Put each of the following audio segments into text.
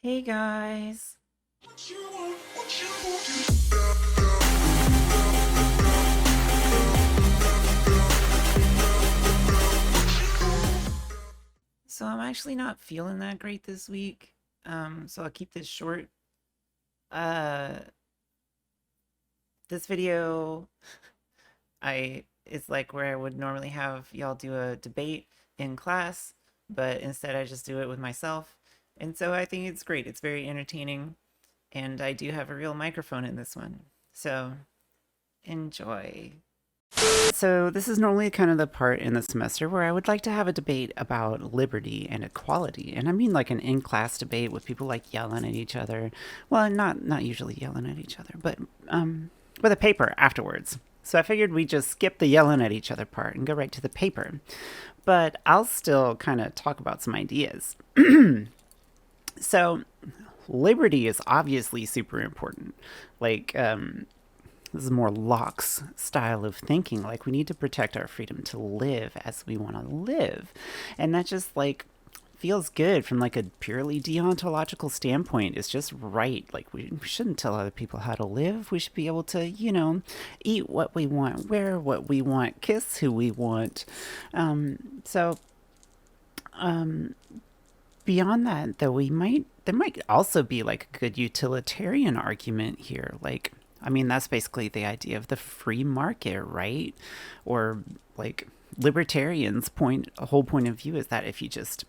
Hey guys. So I'm actually not feeling that great this week. So I'll keep this short. Uh this video I is like where I would normally have y'all do a debate in class, but instead I just do it with myself. And so I think it's great. It's very entertaining, and I do have a real microphone in this one. So enjoy. So, this is normally kind of the part in the semester where I would like to have a debate about liberty and equality. And I mean like an in-class debate with people like yelling at each other. Well, not usually yelling at each other, but with a paper afterwards. So I figured we'd just skip the yelling at each other part and go right to the paper. But I'll still kind of talk about some ideas. So, liberty is obviously super important. Like, this is more Locke's style of thinking. Like, we need to protect our freedom to live as we want to live. And that just, like, feels good from, like, a purely deontological standpoint. It's just right. Like, we shouldn't tell other people how to live. We should be able to, eat what we want, wear what we want, kiss who we want. So, beyond that, though, there might also be, like, a good utilitarian argument here. Like, I mean, that's basically the idea of the free market, right? Or like libertarians' whole point of view is that if you just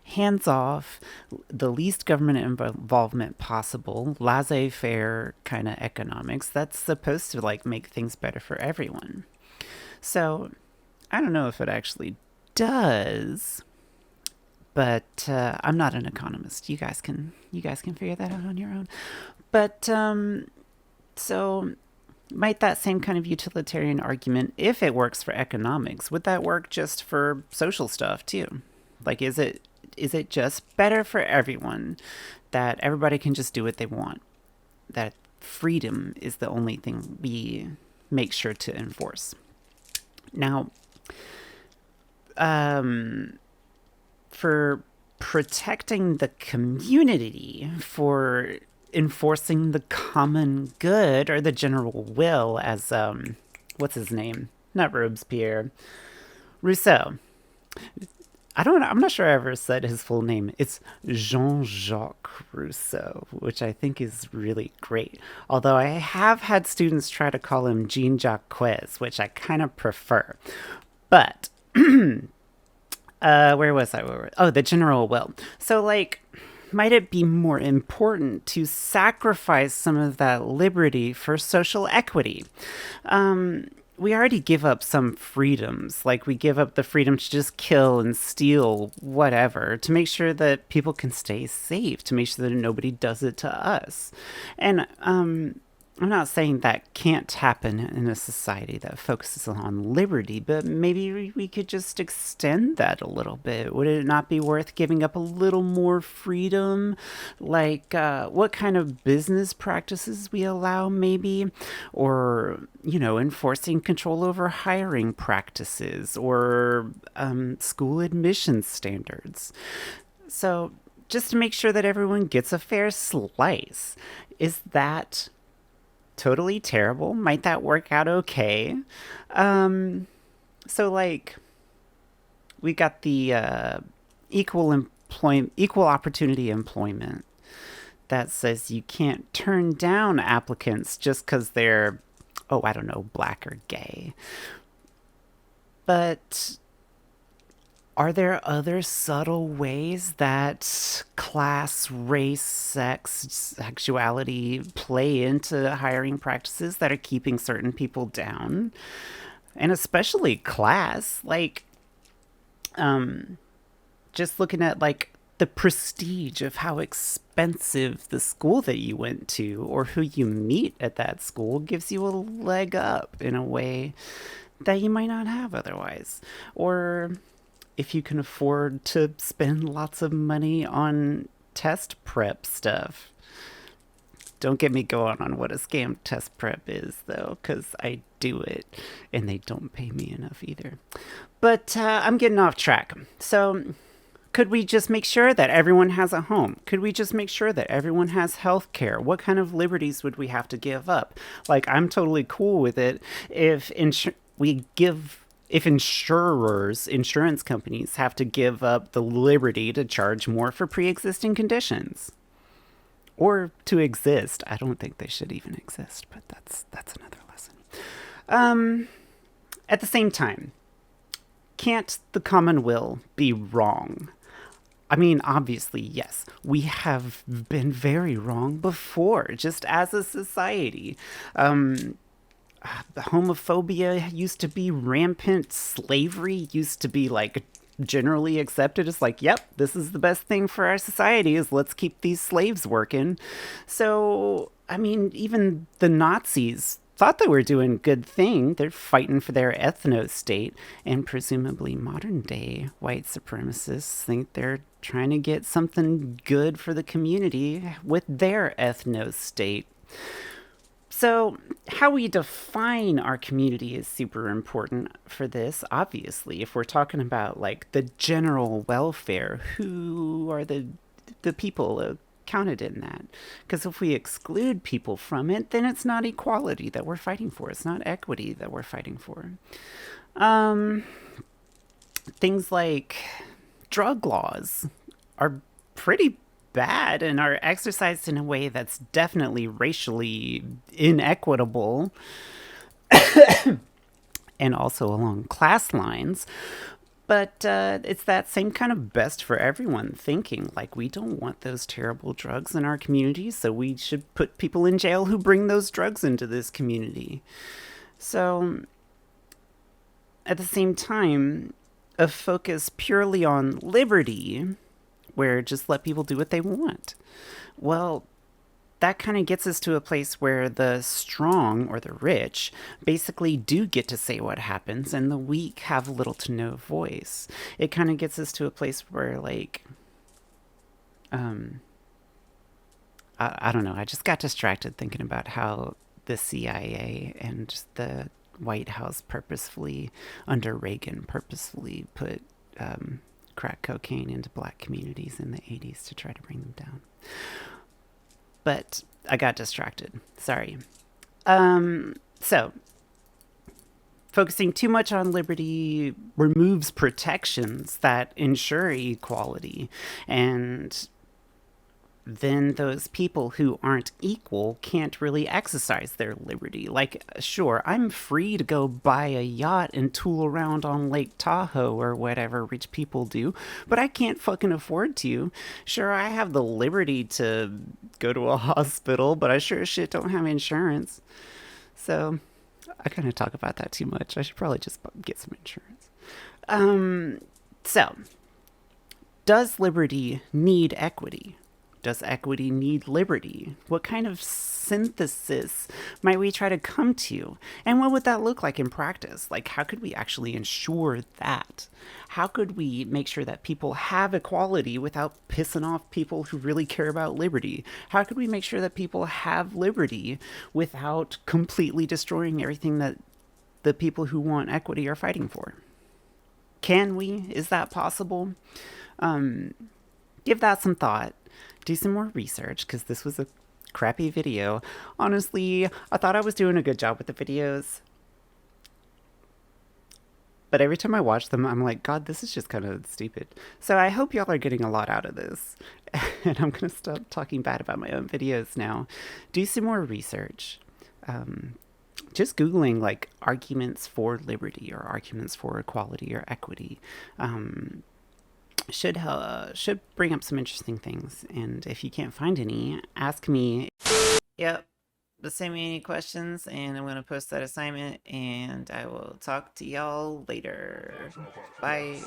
hands off, the least government involvement possible, laissez-faire kind of economics, that's supposed to like make things better for everyone. So I don't know if it actually does, but I'm not an economist. You guys can figure that out on your own. But so, might that same kind of utilitarian argument, if it works for economics, would that work just for social stuff too? Like, is it just better for everyone that everybody can just do what they want? That freedom is the only thing we make sure to enforce. Now, for protecting the community, for enforcing the common good or the general will, as what's his name? Not Robespierre, Rousseau. I'm not sure I ever said his full name. It's Jean-Jacques Rousseau, which I think is really great. Although I have had students try to call him Jean Jacques, which I kind of prefer. But where was I? Oh, the general will. So, like, might it be more important to sacrifice some of that liberty for social equity? We already give up some freedoms, like we give up the freedom to just kill and steal whatever, to make sure that people can stay safe, to make sure that nobody does it to us. And I'm not saying that can't happen in a society that focuses on liberty, but maybe we could just extend that a little bit. Would it not be worth giving up a little more freedom? Like what kind of business practices we allow, maybe? Or, enforcing control over hiring practices or school admissions standards. So, just to make sure that everyone gets a fair slice. Is that totally terrible? Might that work out okay? So like we got the equal opportunity employment that says you can't turn down applicants just because they're, oh, I don't know, black or gay. But are there other subtle ways that class, race, sex, sexuality play into hiring practices that are keeping certain people down? And especially class, like, just looking at like the prestige of how expensive the school that you went to or who you meet at that school gives you a leg up in a way that you might not have otherwise. Or if you can afford to spend lots of money on test prep stuff. Don't get me going on what a scam test prep is, though, because I do it and they don't pay me enough either. But I'm getting off track. So, Could we just make sure that everyone has a home? Could we just make sure that everyone has health care? What kind of liberties would we have to give up? Like, I'm totally cool with it if we give if insurance companies have to give up the liberty to charge more for pre-existing conditions or to exist. I don't think they should even exist, but that's another lesson. At the same time, can't the common will be wrong? I mean, obviously, yes, we have been very wrong before, just as a society. Homophobia used to be rampant. Slavery used to be like generally accepted as like, yep, this is the best thing for our society is let's keep these slaves working. So, I mean, even the Nazis thought they were doing a good thing. They're fighting for their ethno state, and presumably modern day white supremacists think they're trying to get something good for the community with their ethno state. So, how we define our community is super important for this. Obviously, if we're talking about like the general welfare, who are the people counted in that? Because if we exclude people from it, then it's not equality that we're fighting for. It's not equity that we're fighting for. Things like drug laws are pretty bad and are exercised in a way that's definitely racially inequitable and also along class lines. But it's that same kind of best for everyone thinking. Like, we don't want those terrible drugs in our community, so we should put people in jail who bring those drugs into this community. So, at the same time, a focus purely on liberty, where just let people do what they want. Well, that kind of gets us to a place where the strong or the rich basically do get to say what happens and the weak have little to no voice. It kind of gets us to a place where, like, I don't know. I just got distracted thinking about how the CIA and the White House purposefully, under Reagan, purposefully put crack cocaine into black communities in the 80s to try to bring them down. But I got distracted. Sorry. So, focusing too much on liberty removes protections that ensure equality, and then those people who aren't equal can't really exercise their liberty. Like, sure, I'm free to go buy a yacht and tool around on Lake Tahoe or whatever rich people do, but I can't fucking afford to. Sure, I have the liberty to go to a hospital, but I sure as shit don't have insurance. So, I kind of talk about that too much. I should probably just get some insurance. So, does liberty need equity? Does equity need liberty? What kind of synthesis might we try to come to? And what would that look like in practice? Like, how could we actually ensure that? How could we make sure that people have equality without pissing off people who really care about liberty? How could we make sure that people have liberty without completely destroying everything that the people who want equity are fighting for? Can we? Is that possible? Give that some thought. Do some more research, because this was a crappy video. Honestly, I thought I was doing a good job with the videos, but every time I watch them, I'm like, God, this is just kind of stupid. So I hope y'all are getting a lot out of this. And I'm going to stop talking bad about my own videos now. Do some more research. Just Googling, like, arguments for liberty or arguments for equality or equity. Should bring up some interesting things. And if you can't find any, ask me. Yep. But send me any questions, and I'm going to post that assignment, and I will talk to y'all later. Bye.